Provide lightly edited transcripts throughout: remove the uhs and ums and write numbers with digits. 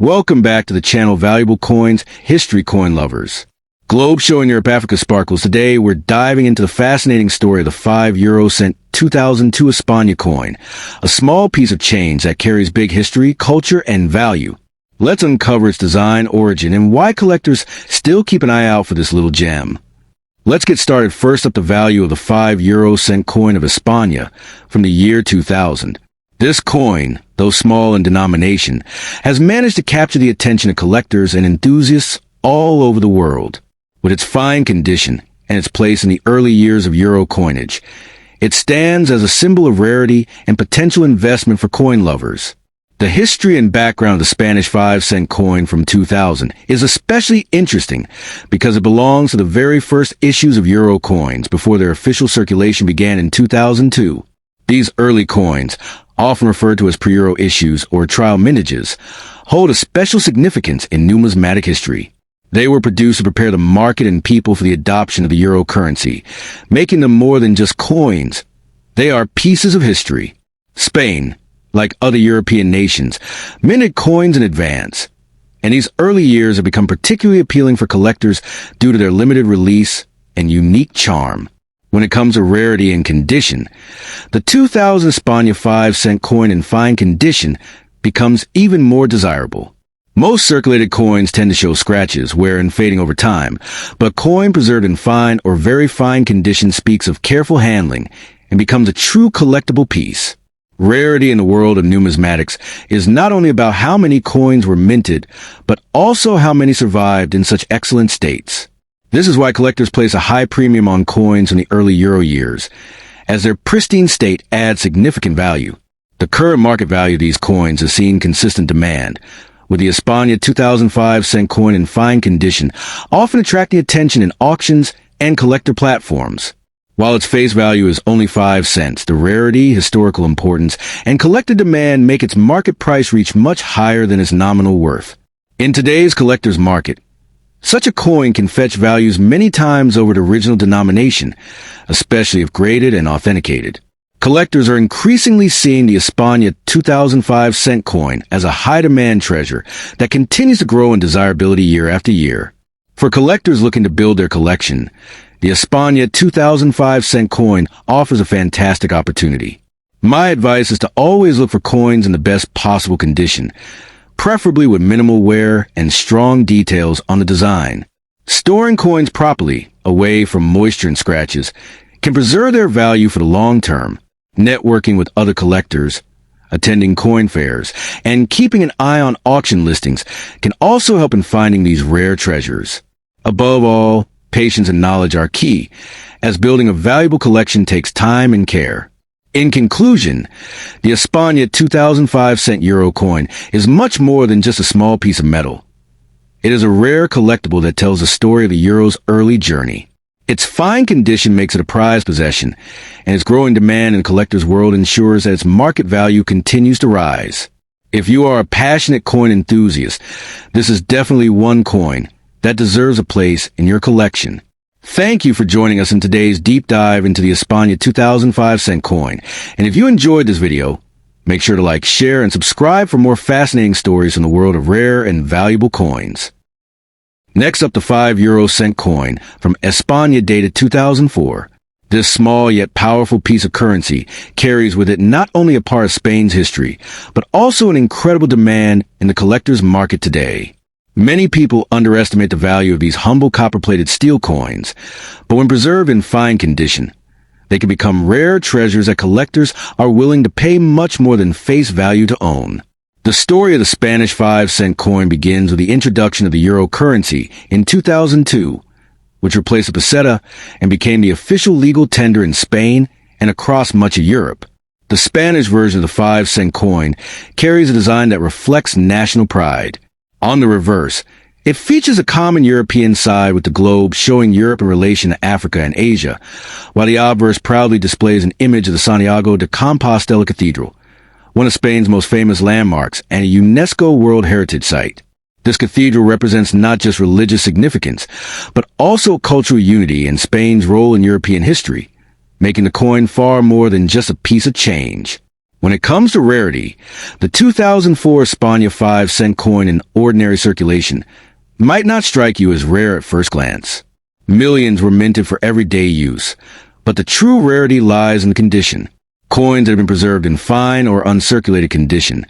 Welcome back to the channel Valuable Coins, History Coin Lovers. Globe showing Europe Africa sparkles. Today we're diving into the fascinating story of the 5 euro cent 2002 España coin, a small piece of change that carries big history, culture, and value. Let's uncover its design, origin, and why collectors still keep an eye out for this little gem. Let's get started. First up, the value of the 5 euro cent coin of España from the year 2000. This coin, though small in denomination, has managed to capture the attention of collectors and enthusiasts all over the world. With its fine condition and its place in the early years of euro coinage, it stands as a symbol of rarity and potential investment for coin lovers. The history and background of the Spanish 5-cent coin from 2000 is especially interesting because it belongs to the very first issues of euro coins before their official circulation began in 2002. These early coins, often referred to as pre-euro issues or trial mintages, hold a special significance in numismatic history. They were produced to prepare the market and people for the adoption of the euro currency, making them more than just coins. They are pieces of history. Spain, like other European nations, minted coins in advance, and these early years have become particularly appealing for collectors due to their limited release and unique charm. When it comes to rarity and condition, the 2000 España 5-cent coin in fine condition becomes even more desirable. Most circulated coins tend to show scratches, wear, and fading over time, but coin preserved in fine or very fine condition speaks of careful handling and becomes a true collectible piece. Rarity in the world of numismatics is not only about how many coins were minted, but also how many survived in such excellent states. This is why collectors place a high premium on coins in the early euro years, as their pristine state adds significant value. The current market value of these coins has seen consistent demand, with the España 2005 cent coin in fine condition often attracting attention in auctions and collector platforms. While its face value is only 5 cents, the rarity, historical importance, and collector demand make its market price reach much higher than its nominal worth. In today's collector's market, such a coin can fetch values many times over the original denomination, especially if graded and authenticated. Collectors are increasingly seeing the España 2005 cent coin as a high-demand treasure that continues to grow in desirability year after year. For collectors looking to build their collection, the España 2005 cent coin offers a fantastic opportunity. My advice is to always look for coins in the best possible condition, preferably with minimal wear and strong details on the design. Storing coins properly, away from moisture and scratches, can preserve their value for the long term. Networking with other collectors, attending coin fairs, and keeping an eye on auction listings can also help in finding these rare treasures. Above all, patience and knowledge are key, as building a valuable collection takes time and care. In conclusion, the España 2005 cent euro coin is much more than just a small piece of metal. It is a rare collectible that tells the story of the euro's early journey. Its fine condition makes it a prized possession, and its growing demand in the collector's world ensures that its market value continues to rise. If you are a passionate coin enthusiast, this is definitely one coin that deserves a place in your collection. Thank you for joining us in today's deep dive into the España 2005 cent coin. And if you enjoyed this video, make sure to like, share, and subscribe for more fascinating stories from the world of rare and valuable coins. Next up, the 5 euro cent coin from España dated 2004. This small yet powerful piece of currency carries with it not only a part of Spain's history, but also an incredible demand in the collector's market today. Many people underestimate the value of these humble copper-plated steel coins, but when preserved in fine condition, they can become rare treasures that collectors are willing to pay much more than face value to own. The story of the Spanish 5-cent coin begins with the introduction of the euro currency in 2002, which replaced the peseta and became the official legal tender in Spain and across much of Europe. The Spanish version of the 5-cent coin carries a design that reflects national pride. On the reverse, it features a common European side with the globe showing Europe in relation to Africa and Asia, while the obverse proudly displays an image of the Santiago de Compostela Cathedral, one of Spain's most famous landmarks and a UNESCO World Heritage Site. This cathedral represents not just religious significance, but also cultural unity and Spain's role in European history, making the coin far more than just a piece of change. When it comes to rarity, the 2004 España 5-cent coin in ordinary circulation might not strike you as rare at first glance. Millions were minted for everyday use, but the true rarity lies in the condition. Coins that have been preserved in fine or uncirculated condition,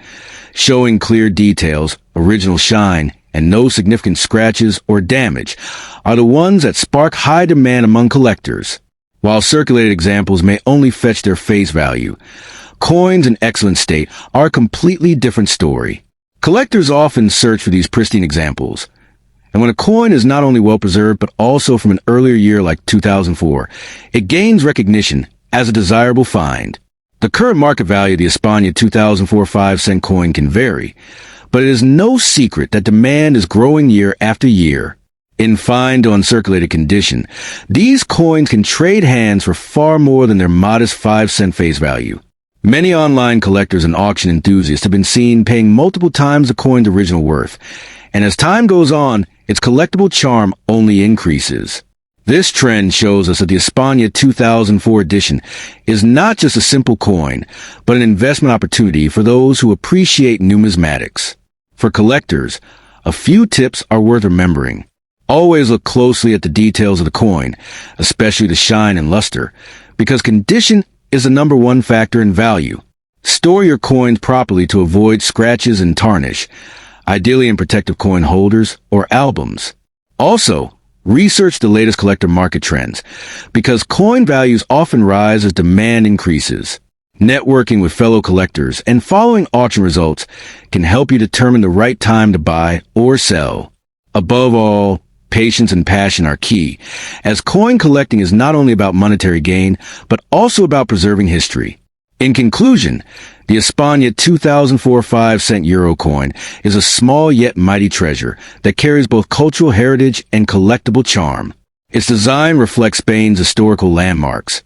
showing clear details, original shine, and no significant scratches or damage, are the ones that spark high demand among collectors. While circulated examples may only fetch their face value, coins in excellent state are a completely different story. Collectors often search for these pristine examples, and when a coin is not only well preserved but also from an earlier year like 2004, it gains recognition as a desirable find. The current market value of the España 2004 5-cent coin can vary, but it is no secret that demand is growing year after year. In fine to uncirculated condition, these coins can trade hands for far more than their modest 5-cent face value. Many online collectors and auction enthusiasts have been seen paying multiple times the coin's original worth, and as time goes on, its collectible charm only increases. This trend shows us that the España 2004 edition is not just a simple coin, but an investment opportunity for those who appreciate numismatics. For collectors, a few tips are worth remembering. Always look closely at the details of the coin, especially the shine and luster, because condition is the number one factor in value. Store your coins properly to avoid scratches and tarnish, ideally in protective coin holders or albums. Also, research the latest collector market trends, because coin values often rise as demand increases. Networking with fellow collectors and following auction results can help you determine the right time to buy or sell. Above all, patience and passion are key, as coin collecting is not only about monetary gain, but also about preserving history. In conclusion, the España 2004 5-cent euro coin is a small yet mighty treasure that carries both cultural heritage and collectible charm. Its design reflects Spain's historical landmarks.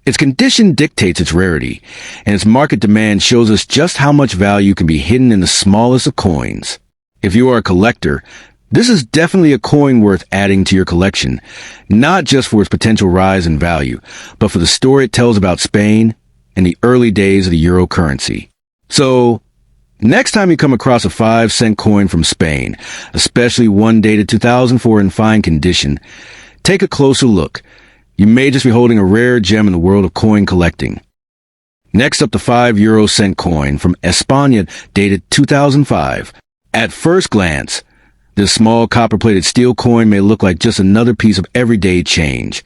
Its condition dictates its rarity, and its market demand shows us just how much value can be hidden in the smallest of coins. If you are a collector, this is definitely a coin worth adding to your collection, not just for its potential rise in value, but for the story it tells about Spain and the early days of the euro currency. So, next time you come across a 5-cent coin from Spain, especially one dated 2004 in fine condition, take a closer look. You may just be holding a rare gem in the world of coin collecting. Next up, the 5-euro-cent coin from España dated 2005. At first glance, this small copper-plated steel coin may look like just another piece of everyday change.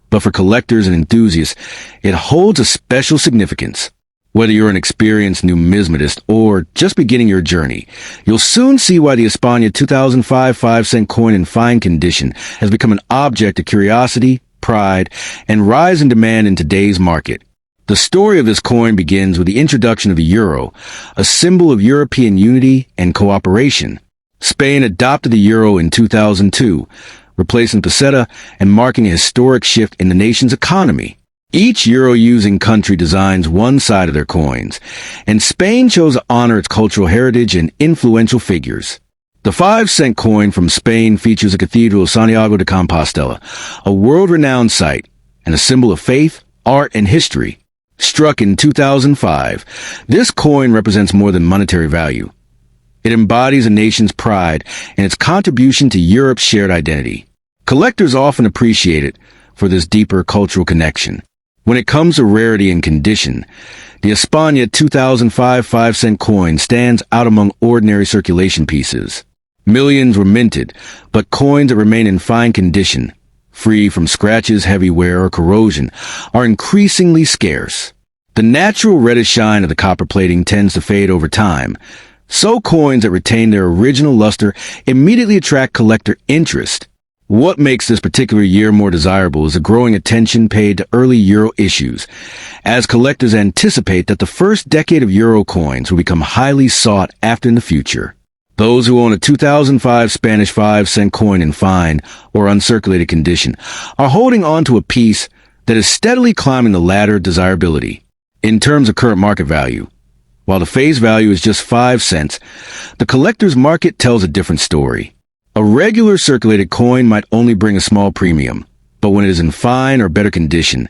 But for collectors and enthusiasts, it holds a special significance. Whether you're an experienced numismatist or just beginning your journey, you'll soon see why the España 2005 5-cent coin in fine condition has become an object of curiosity, pride, and rise in demand in today's market. The story of this coin begins with the introduction of the euro, a symbol of European unity and cooperation. Spain adopted the euro in 2002, replacing peseta and marking a historic shift in the nation's economy. Each euro-using country designs one side of their coins, and Spain chose to honor its cultural heritage and influential figures. The 5-cent coin from Spain features the Cathedral of Santiago de Compostela, a world-renowned site and a symbol of faith, art, and history. Struck in 2005, this coin represents more than monetary value. It embodies a nation's pride and its contribution to Europe's shared identity. Collectors often appreciate it for this deeper cultural connection. When it comes to rarity and condition, the España 2005 5-cent coin stands out among ordinary circulation pieces. Millions were minted, but coins that remain in fine condition, free from scratches, heavy wear, or corrosion, are increasingly scarce. The natural reddish shine of the copper plating tends to fade over time, so coins that retain their original luster immediately attract collector interest. What makes this particular year more desirable is the growing attention paid to early euro issues, as collectors anticipate that the first decade of euro coins will become highly sought after in the future. Those who own a 2005 Spanish 5-cent coin in fine or uncirculated condition are holding on to a piece that is steadily climbing the ladder of desirability. In terms of current market value, while the face value is just 5 cents, the collector's market tells a different story. A regular circulated coin might only bring a small premium, but when it is in fine or better condition,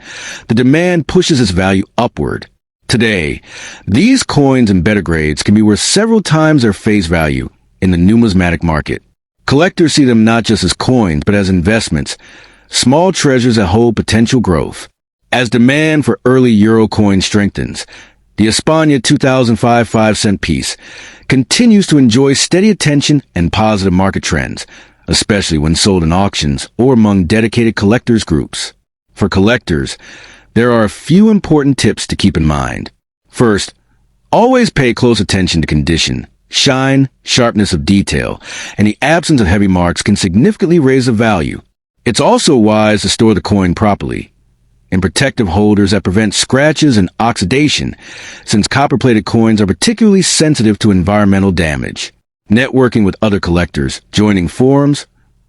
the demand pushes its value upward. Today, these coins and better grades can be worth several times their face value in the numismatic market. Collectors see them not just as coins, but as investments, small treasures that hold potential growth. As demand for early euro coins strengthens, the España 2005 5-cent piece continues to enjoy steady attention and positive market trends, especially when sold in auctions or among dedicated collectors groups. For collectors, there are a few important tips to keep in mind. First, always pay close attention to condition. Shine, sharpness of detail, and the absence of heavy marks can significantly raise the value. It's also wise to store the coin properly, in protective holders that prevent scratches and oxidation, since copper-plated coins are particularly sensitive to environmental damage. Networking with other collectors, joining forums,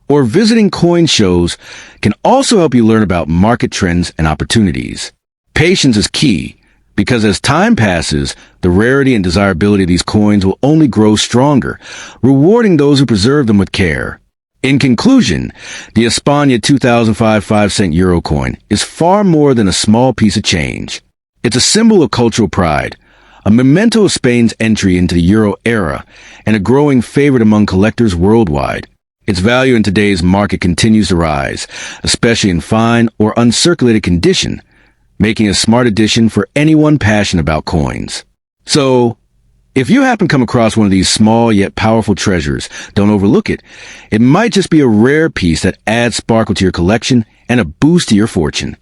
or visiting coin shows can also help you learn about market trends and opportunities. Patience is key, because as time passes, the rarity and desirability of these coins will only grow stronger, rewarding those who preserve them with care. In conclusion, the España 2005 5-cent euro coin is far more than a small piece of change. It's a symbol of cultural pride, a memento of Spain's entry into the euro era, and a growing favorite among collectors worldwide. Its value in today's market continues to rise, especially in fine or uncirculated condition, making a smart addition for anyone passionate about coins. So, if you happen to come across one of these small yet powerful treasures, don't overlook it. It might just be a rare piece that adds sparkle to your collection and a boost to your fortune.